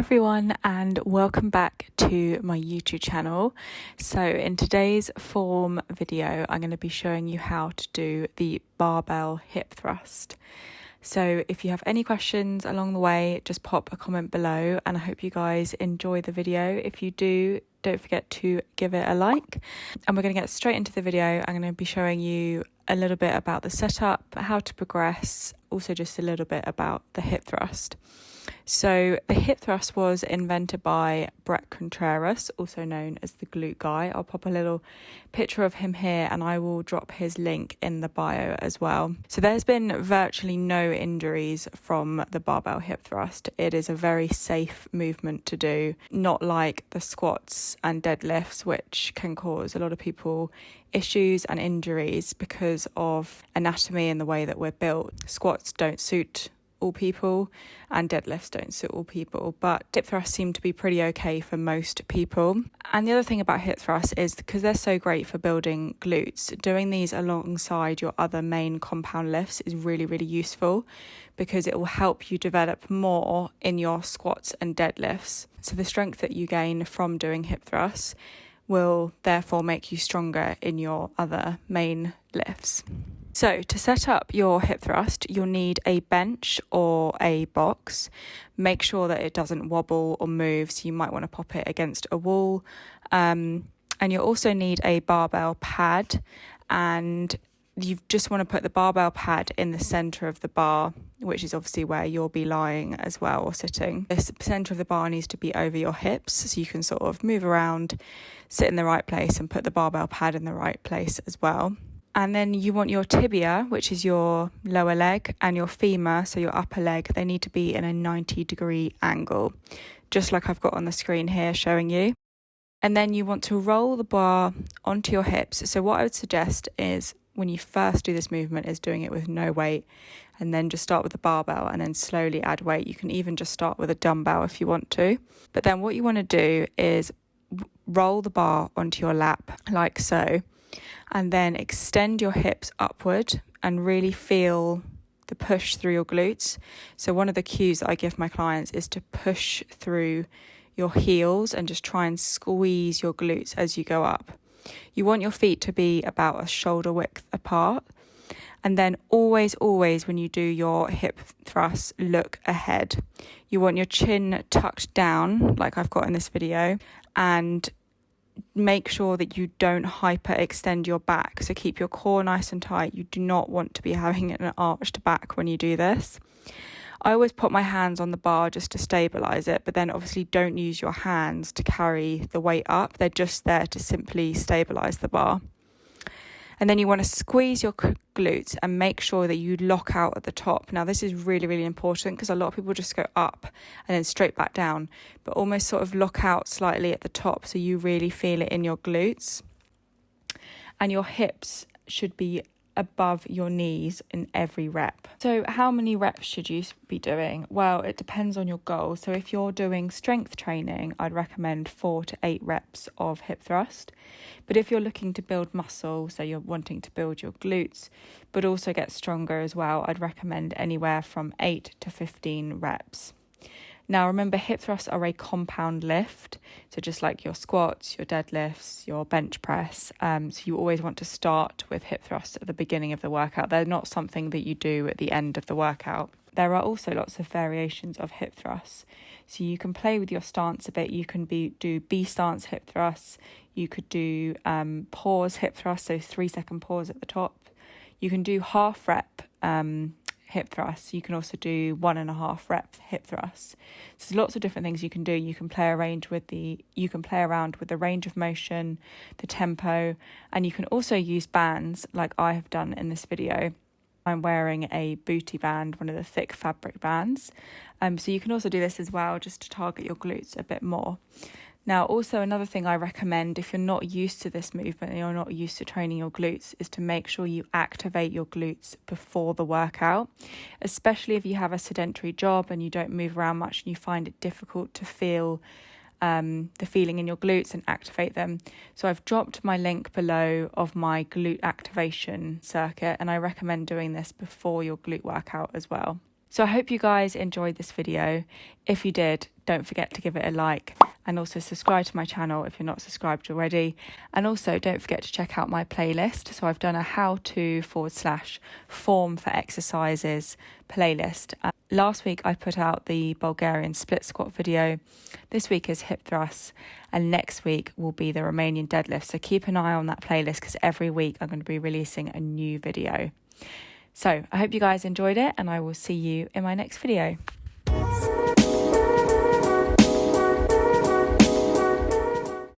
everyone, and welcome back to my YouTube channel. So in today's form video, I'm going to be showing you how to do the barbell hip thrust. So if you have any questions along the way, just pop a comment below, and I hope you guys enjoy the video. If you do, don't forget to give it a like. And we're going to get straight into the video. I'm going to be showing you a little bit about the setup, how to progress, also just a little bit about the hip thrust. So the hip thrust was invented by Bret Contreras, also known as the Glute guy. I'll pop a little picture of him here and I will drop his link in the bio as well. So there's been virtually no injuries from the barbell hip thrust. It is a very safe movement to do, not like the squats and deadlifts, which can cause a lot of people issues and injuries because of anatomy and the way that we're built. Squats don't suit all people and deadlifts don't suit all people, but hip thrusts seem to be pretty okay for most people. And the other thing about hip thrusts is because they're so great for building glutes, doing these alongside your other main compound lifts is really, really useful because it will help you develop more in your squats and deadlifts. So the strength that you gain from doing hip thrusts will therefore make you stronger in your other main lifts. So to set up your hip thrust, you'll need a bench or a box. Make sure that it doesn't wobble or move, so you might want to pop it against a wall. And you'll also need a barbell pad, and you just want to put the barbell pad in the centre of the bar, which is obviously where you'll be lying as well or sitting. The centre of the bar needs to be over your hips so you can sort of move around, sit in the right place and put the barbell pad in the right place as well. And then you want your tibia, which is your lower leg, and your femur, so your upper leg, they need to be in a 90-degree angle, just like I've got on the screen here showing you. And then you want to roll the bar onto your hips. So what I would suggest is when you first do this movement is doing it with no weight, and then just start with the barbell and then slowly add weight. You can even just start with a dumbbell if you want to. But then what you want to do is roll the bar onto your lap like so, and then extend your hips upward and really feel the push through your glutes. So one of the cues that I give my clients is to push through your heels and just try and squeeze your glutes as you go up. You want your feet to be about a shoulder width apart. And then always when you do your hip thrust, look ahead. You want your chin tucked down like I've got in this video, and make sure that you don't hyperextend your back. So keep your core nice and tight. You do not want to be having an arched back when you do this. I always put my hands on the bar just to stabilize it, but then obviously don't use your hands to carry the weight up. They're just there to simply stabilize the bar. And then you want to squeeze your glutes and make sure that you lock out at the top. Now, this is really, really important because a lot of people just go up and then straight back down, but almost sort of lock out slightly at the top so you really feel it in your glutes. And your hips should be above your knees in every rep. So how many reps should you be doing? Well, it depends on your goal. So if you're doing strength training, I'd recommend 4 to 8 reps of hip thrust. But if you're looking to build muscle, so you're wanting to build your glutes, but also get stronger as well, I'd recommend anywhere from 8 to 15 reps. Now, remember, hip thrusts are a compound lift, so just like your squats, your deadlifts, your bench press. So you always want to start with hip thrusts at the beginning of the workout. They're not something that you do at the end of the workout. There are also lots of variations of hip thrusts. So you can play with your stance a bit. You can do B stance hip thrusts. You could do pause hip thrusts, so 3-second pause at the top. You can do half rep hip thrusts. You can also do 1.5 rep hip thrusts. So there's lots of different things you can do. You can play around with the range of motion, the tempo, and you can also use bands like I have done in this video. I'm wearing a booty band, one of the thick fabric bands. So you can also do this as well, just to target your glutes a bit more. Now, also another thing I recommend if you're not used to this movement and you're not used to training your glutes is to make sure you activate your glutes before the workout, especially if you have a sedentary job and you don't move around much and you find it difficult to feel the feeling in your glutes and activate them. So I've dropped my link below of my glute activation circuit, and I recommend doing this before your glute workout as well. So I hope you guys enjoyed this video. If you did, don't forget to give it a like and also subscribe to my channel if you're not subscribed already. And also don't forget to check out my playlist. So I've done a how-to/form for exercises playlist. Last week I put out the Bulgarian split squat video. This week is hip thrusts, and next week will be the Romanian deadlift. So keep an eye on that playlist because every week I'm going to be releasing a new video. So I hope you guys enjoyed it, and I will see you in my next video.